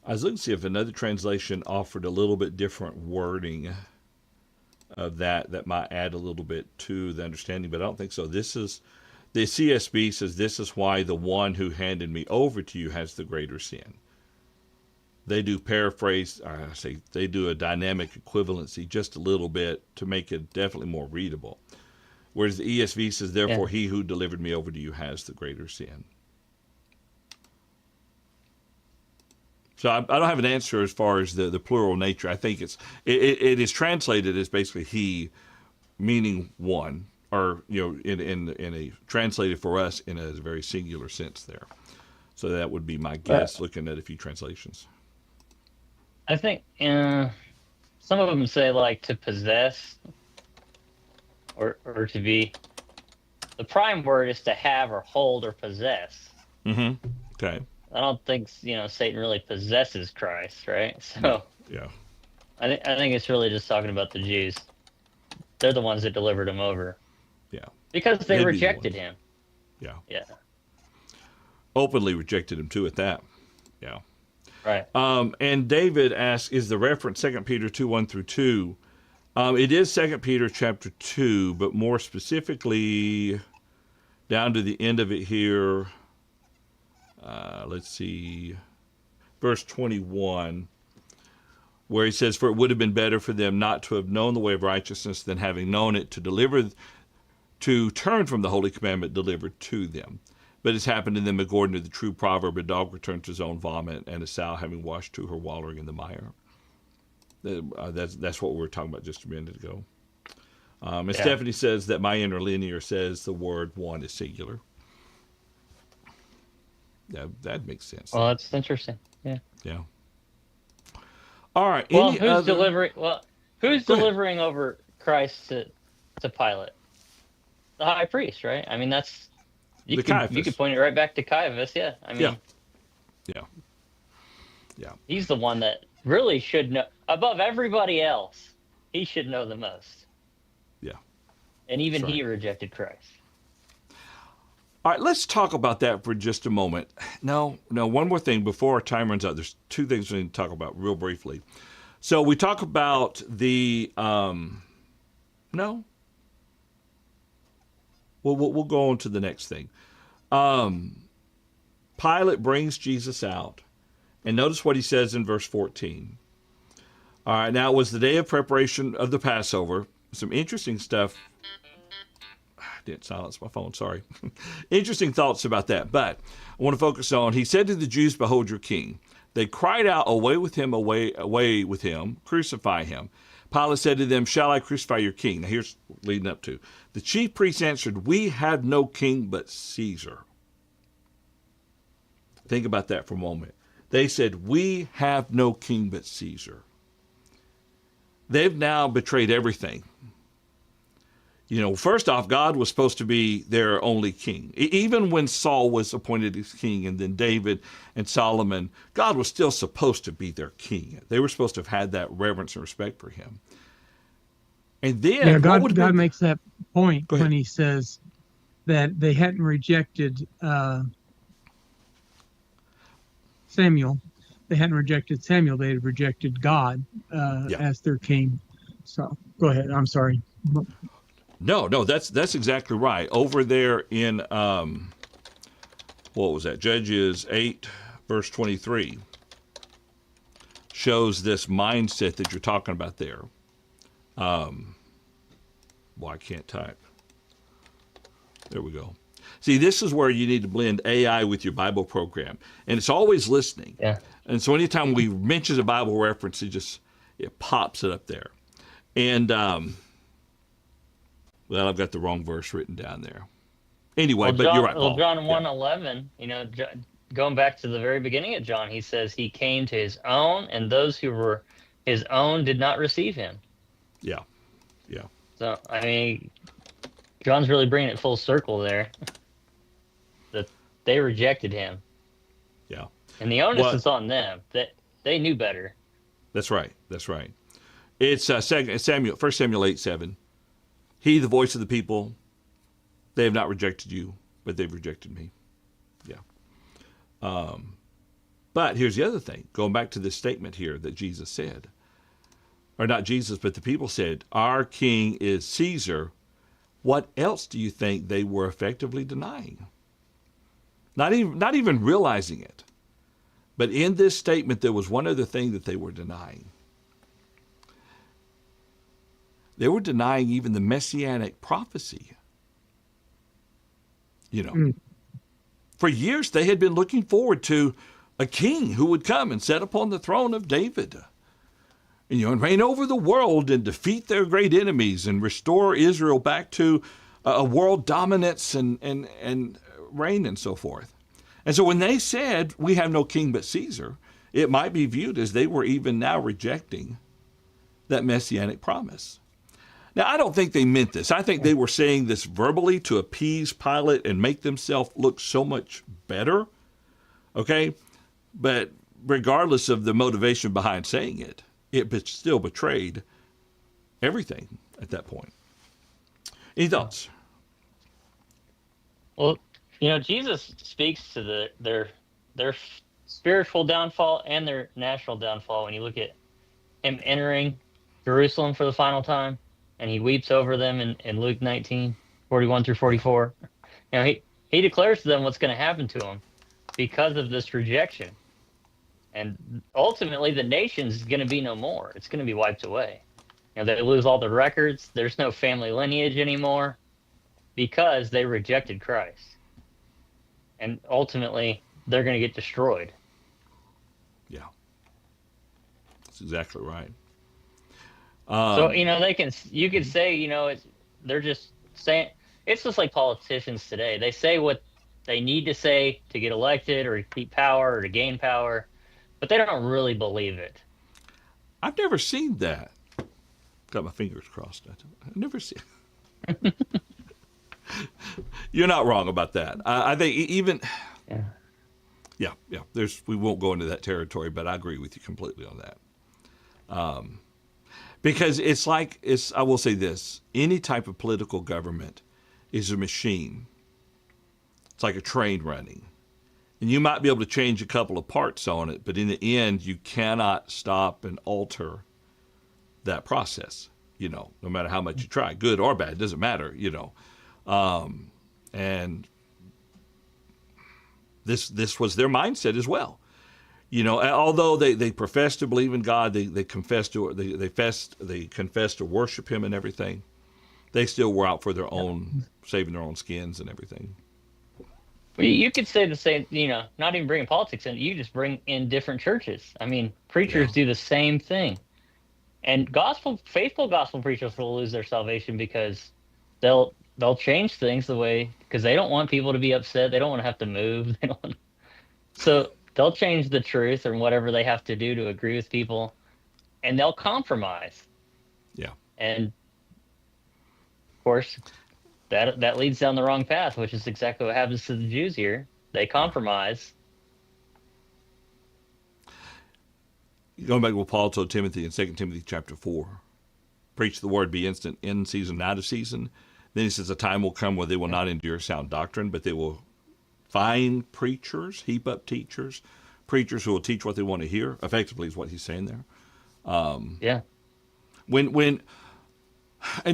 I was looking to see if another translation offered a little bit different wording of that might add a little bit to the understanding, but I don't think so. The CSB says, this is why the one who handed me over to you has the greater sin. They do paraphrase, they do a dynamic equivalency just a little bit to make it definitely more readable. Whereas the ESV says, therefore, he who delivered me over to you has the greater sin. So I don't have an answer as far as the plural nature. I think it is translated as basically he, meaning one, or in a translated for us in a very singular sense there. So that would be my guess, looking at a few translations. I think some of them say like to possess or to be. The prime word is to have or hold or possess. Mm-hmm. Okay. I don't think Satan really possesses Christ, right? So yeah, I think it's really just talking about the Jews. They're the ones that delivered him over. Yeah. Because they rejected him. Yeah. Yeah. Openly rejected him too at that. Yeah. Right. And David asks, is the reference 2 Peter 2:1-2? It is 2 Peter chapter 2, but more specifically down to the end of it here. Let's see, verse 21, where he says, for it would have been better for them not to have known the way of righteousness than having known it to turn from the holy commandment delivered to them. But it's happened to them according to the true proverb, a dog returns to his own vomit, and a sow having washed to her wallowing in the mire. That's what we were talking about just a minute ago. And Stephanie says that my interlinear says the word one is singular. Yeah, that makes sense. Well, that's interesting. Yeah. Yeah. All right. Well, who's delivering over Christ to Pilate? The high priest, right? I mean, you could point it right back to Caiaphas. Yeah. I mean. Yeah. He's the one that really should know above everybody else. He should know the most. Yeah. And even he rejected Christ. All right, let's talk about that for just a moment. No, one more thing before our time runs out. There's two things we need to talk about real briefly. So we talk about the, no. We'll go on to the next thing. Pilate brings Jesus out. And notice what he says in verse 14. All right, now it was the day of preparation of the Passover. Some interesting stuff. didn't silence my phone, sorry. Interesting thoughts about that. But I want to focus on, he said to the Jews, behold your king. They cried out, away with him, away with him, crucify him. Pilate said to them, shall I crucify your king? Now here's leading up to. The chief priests answered, we have no king but Caesar. Think about that for a moment. They said, we have no king but Caesar. They've now betrayed everything. You know, first off, God was supposed to be their only king. Even when Saul was appointed as king and then David and Solomon, God was still supposed to be their king. They were supposed to have had that reverence and respect for him. And then yeah, God makes that point when he says that they hadn't rejected Samuel. They hadn't rejected Samuel. They had rejected God as their king. So go ahead. I'm sorry. No, that's exactly right. Over there in, what was that? Judges 8, verse 23 shows this mindset that you're talking about there. Well, I can't type. There we go. See, this is where you need to blend AI with your Bible program. And it's always listening. Yeah. And so anytime we mention a Bible reference, it pops it up there. And, well, I've got the wrong verse written down there. Anyway, but you're right, Paul. Well, John 1:11, going back to the very beginning of John, he says he came to his own, and those who were his own did not receive him. Yeah. So, I mean, John's really bringing it full circle there. That they rejected him. Yeah. And the onus is on them. That they knew better. That's right. It's 1 Samuel 8:7. He, the voice of the people, they have not rejected you, but they've rejected me. Yeah. But here's the other thing. Going back to this statement here that Jesus said, or not Jesus, but the people said, our king is Caesar. What else do you think they were effectively denying? Not even realizing it. But in this statement, there was one other thing that they were denying. They were denying even the messianic prophecy. For years they had been looking forward to a king who would come and sit upon the throne of David, and reign over the world and defeat their great enemies and restore Israel back to a world dominance and reign and so forth. And so when they said, we have no king but Caesar, it might be viewed as they were even now rejecting that messianic promise. Now, I don't think they meant this. I think they were saying this verbally to appease Pilate and make themselves look so much better, okay? But regardless of the motivation behind saying it, it still betrayed everything at that point. Any thoughts? Well, Jesus speaks to their spiritual downfall and their national downfall when you look at him entering Jerusalem for the final time, and he weeps over them in Luke 19:41 through 44. He declares to them what's going to happen to them because of this rejection. And ultimately, the nation's going to be no more. It's going to be wiped away. They lose all the records. There's no family lineage anymore because they rejected Christ. And ultimately, they're going to get destroyed. Yeah. That's exactly right. So, you could say, they're just saying, it's just like politicians today. They say what they need to say to get elected or to keep power or to gain power, but they don't really believe it. I've never seen that. Got my fingers crossed. I've never seen it. You're not wrong about that. I think even... Yeah. We won't go into that territory, but I agree with you completely on that. Because I will say this, any type of political government is a machine. It's like a train running. And you might be able to change a couple of parts on it, but in the end, you cannot stop and alter that process, no matter how much you try, good or bad, it doesn't matter, and this was their mindset as well. Although they profess to believe in God, they confess to worship Him and everything. They still were out for their own, saving their own skins and everything. Well, you could say the same, not even bringing politics in, you just bring in different churches. I mean, preachers do the same thing. And faithful gospel preachers will lose their salvation because they'll change things the way, because they don't want people to be upset. They don't want to have to move. So they'll change the truth or whatever they have to do to agree with people, and they'll compromise. Yeah. And of course, that leads down the wrong path, which is exactly what happens to the Jews here. They compromise. Going back to what Paul told Timothy in 2 Timothy chapter 4, preach the word, be instant in season, out of season. Then he says a time will come where they will not endure sound doctrine, but they will find preachers, heap up teachers, preachers who will teach what they want to hear. Effectively is what he's saying there. And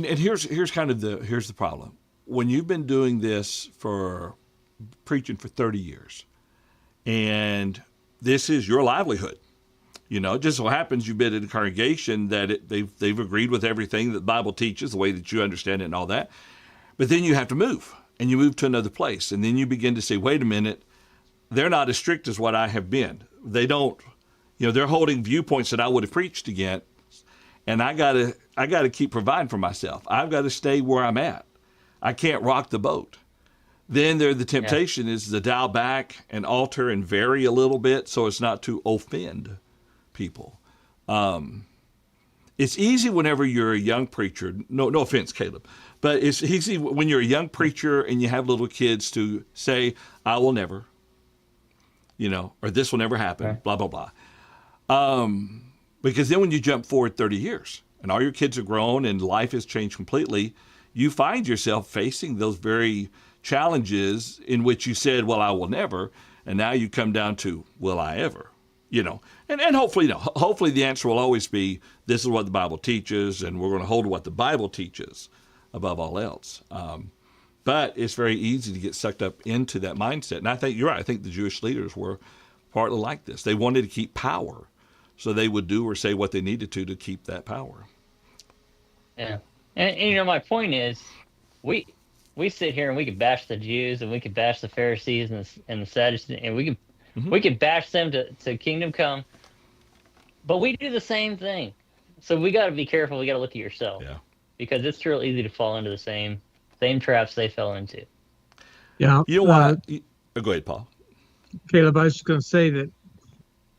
here's kind of the problem. When you've been doing this for preaching for 30 years, and this is your livelihood, it just so happens you've been in a congregation that they've agreed with everything that the Bible teaches, the way that you understand it and all that. But then you have to move, and you move to another place, and then you begin to say, wait a minute, they're not as strict as what I have been. They don't, they're holding viewpoints that I would have preached against, and I gotta keep providing for myself. I've got to stay where I'm at. I can't rock the boat. Then the temptation is to dial back and alter and vary a little bit so as not to offend people. It's easy whenever you're a young preacher. No offense, Caleb, but it's easy when you're a young preacher and you have little kids to say, "I will never," or "This will never happen," right. Blah blah blah. Because then when you jump forward 30 years and all your kids are grown and life has changed completely, you find yourself facing those very challenges in which you said, "Well, I will never," and now you come down to, "Will I ever?" And hopefully, hopefully the answer will always be, this is what the Bible teaches, and we're going to hold to what the Bible teaches above all else. But it's very easy to get sucked up into that mindset. And I think you're right. I think the Jewish leaders were partly like this. They wanted to keep power, so they would do or say what they needed to keep that power. Yeah. And my point is, we sit here and we could bash the Jews and we could bash the Pharisees and the Sadducees, and we could bash them to kingdom come, but we do the same thing. So we got to be careful. We got to look at yourself, because it's real easy to fall into the same traps they fell into. Yeah. You know what? Go ahead, Paul. Caleb, I was just going to say that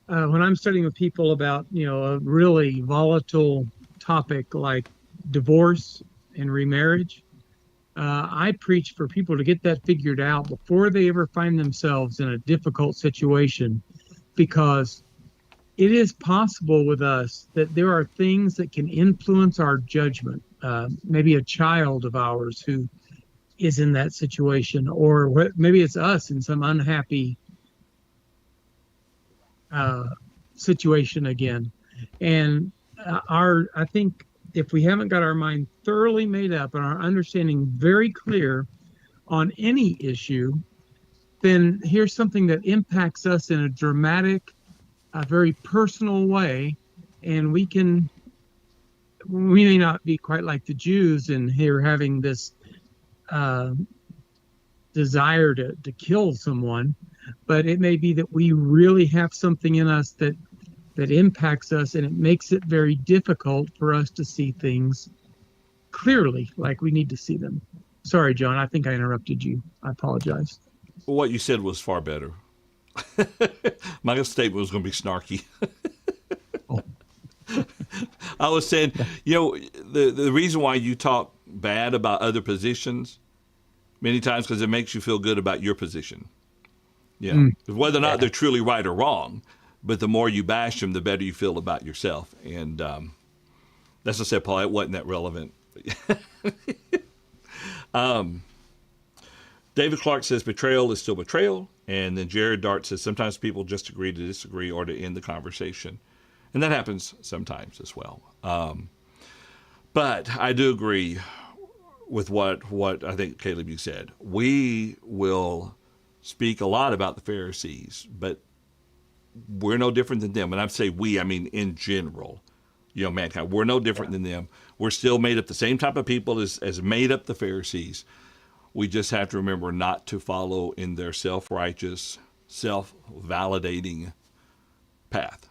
when I'm studying with people about, a really volatile topic like divorce and remarriage, I preach for people to get that figured out before they ever find themselves in a difficult situation, because it is possible with us that there are things that can influence our judgment. Maybe a child of ours who is in that situation, or maybe it's us in some unhappy situation again. And I think if we haven't got our mind thoroughly made up and our understanding very clear on any issue, then here's something that impacts us in a dramatic, very personal way, and we may not be quite like the Jews in here having this desire to kill someone, but it may be that we really have something in us that impacts us, and it makes it very difficult for us to see things clearly like we need to see them. Sorry, John, I think I interrupted you. I apologize. Well, what you said was far better. My statement was going to be snarky. I was saying, the reason why you talk bad about other positions many times because it makes you feel good about your position. Yeah. Whether or not they're truly right or wrong, but the more you bash them, the better you feel about yourself. And that's what I said, Paul, it wasn't that relevant. David Clark says betrayal is still betrayal. And then Jared Dart says sometimes people just agree to disagree or to end the conversation. And that happens sometimes as well. But I do agree with what I think, Caleb, you said. We will speak a lot about the Pharisees, but we're no different than them. And I say we, I mean in general. mankind. We're no different than them. We're still made up the same type of people as made up the Pharisees. We just have to remember not to follow in their self-righteous, self-validating path.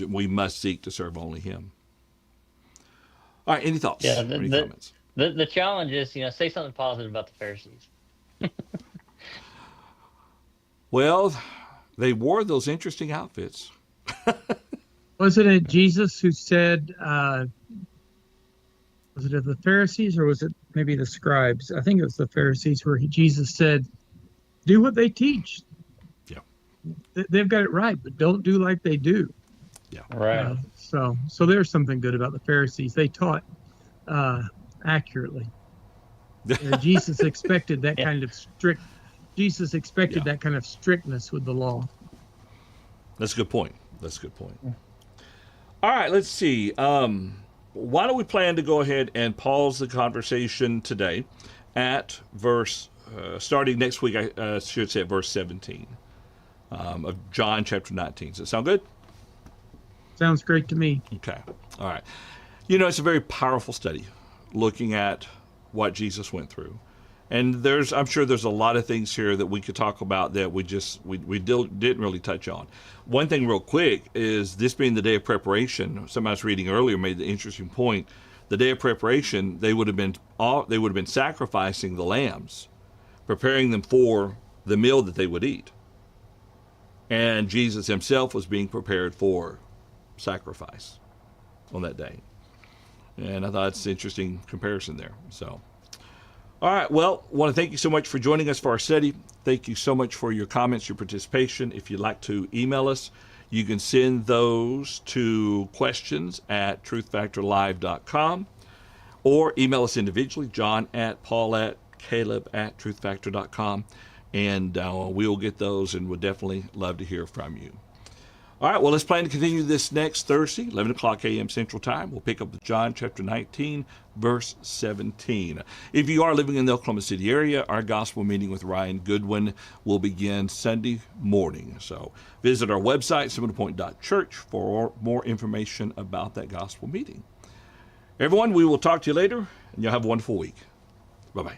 We must seek to serve only Him. All right, any thoughts? Yeah, Any comments? the challenge is, say something positive about the Pharisees. Well, they wore those interesting outfits. Wasn't it Jesus who said, was it of the Pharisees or was it maybe the scribes? I think it was the Pharisees where Jesus said, do what they teach. Yeah. They've got it right, but don't do like they do. Yeah. Right. So there's something good about the Pharisees. They taught accurately. Jesus expected that kind of that kind of strictness with the law. That's a good point. All right, let's see. Why don't we plan to go ahead and pause the conversation today at starting next week, I should say at verse 17 of John chapter 19. Does that sound good? Sounds great to me. Okay. All right. It's a very powerful study looking at what Jesus went through. And I'm sure there's a lot of things here that we could talk about that we didn't really touch on. One thing real quick is this being the day of preparation. Somebody I was reading earlier made the interesting point. The day of preparation, they would have been sacrificing the lambs, preparing them for the meal that they would eat. And Jesus himself was being prepared for sacrifice on that day. And I thought it's an interesting comparison there. So, all right. Well, I want to thank you so much for joining us for our study. Thank you so much for your comments, your participation. If you'd like to email us, you can send those to questions@truthfactorlive.com or email us individually, john@paul@caleb@truthfactor.com, and we'll get those and would definitely love to hear from you. All right, well, let's plan to continue this next Thursday, 11 o'clock a.m. Central Time. We'll pick up with John chapter 19, verse 17. If you are living in the Oklahoma City area, our gospel meeting with Ryan Goodwin will begin Sunday morning. So visit our website, seminole.church, for more information about that gospel meeting. Everyone, we will talk to you later, and you'll have a wonderful week. Bye-bye.